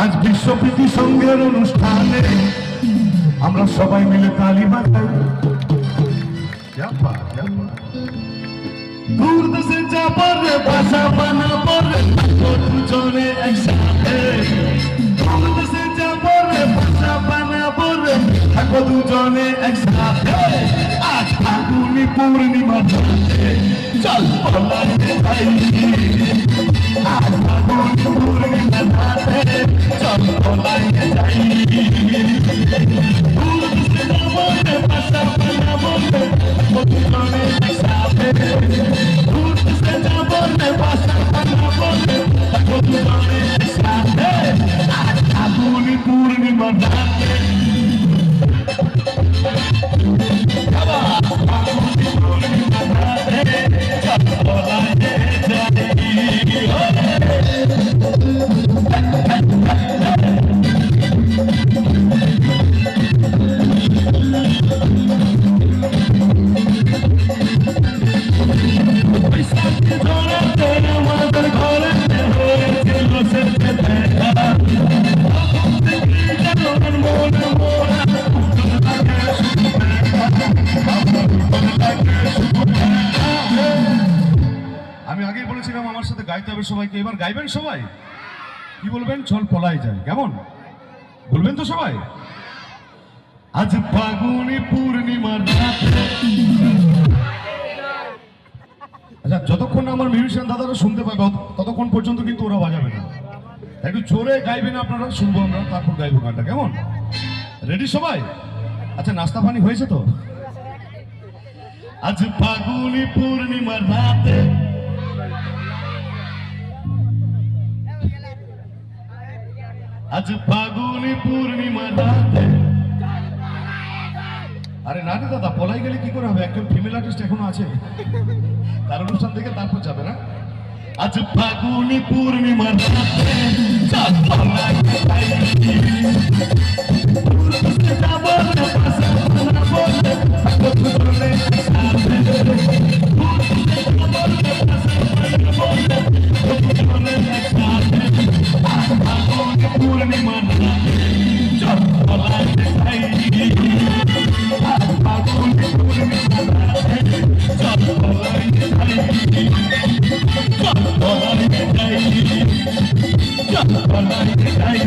আজ বিশ্বপ্রীতি সঙ্গের অনুষ্ঠানে আমরা সবাই মিলে তালি বাজাই। দূর দেশে যাবার রে ভাষা বানাবো রে দুজনে একসাথে। দূর দেশে যাবার রে ভাষা বানাবো রে থাকো দুজনে একসাথে। আজ ফাগুনি পূর্ণিমা রাতে চল পলাইতে যাই। আজ ফাগুনি পূর্ণিমা রাতে চল পলাইতে যাই। দূর দেশে যাবার রে ভাষা বানাবো রে থাকো দুজনে একসাথে। দূর দেশে যাবার রে ভাষা বানাবো রে থাকো দুজনে একসাথে। আজ ফাগুনি পূর্ণিমা রাতে আমি আগেই বলেছিলাম আমার সাথে গাইতে হবে সবাইকে। এবার গাইবেন সবাই? কি বলবেন? চল পলাই যায়, কেমন বলবেন তো সবাই? আজ ফাগুনি পূর্ণিমা রাতে। আচ্ছা, যতক্ষণ না আমার মিউজিশিয়ান দাদারা শুনতে পাবে ততক্ষণ পর্যন্ত কিন্তু ওরা বাজাবে না। একটু জোরে গাইবেন আপনারা, শুনবো আমরা, তারপর গাইবো গানটা, কেমন? রেডি সবাই? আচ্ছা, নাস্তা পানি হয়েছে তো? আজ ফাগুনি পূর্ণিমা রাতে আজ ফাগুনি পূর্ণিমা রাতে। আরে না রে দাদা, পলাই গেলে কি করে হবে? একজন ফিমেল আর্টিস্ট এখনো আছে, তার অনুষ্ঠান থেকে তারপর যাবে না। আজ ফাগুনি পূর্ণিমা রাতে চল পলাইতে যাই। দূর দেশে যাবো রে ভাষা বানাবো রে থাকো দুজনে একসাথে। দূর দেশে যাবো রে ভাষা বানাবো রে থাকো দুজনে একসাথে। আজ ফাগুনি পূর্ণিমা রাতে চল পলাইতে যাই। আজ ফাগুনি পূর্ণিমা রাতে চল পলাইতে যাই। চল পলাইতে যাই। চল পলাইতে যাই। চল পলাইতে যাই।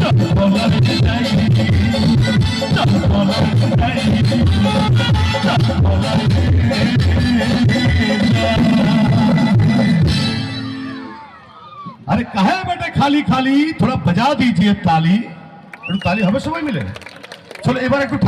চল পলাইতে যাই। চল পলাইতে अरे कहे बेटे खाली खाली थोड़ा बजा दीजिए ताली। ताली हमें सबाई मिले। चलो एक बार एक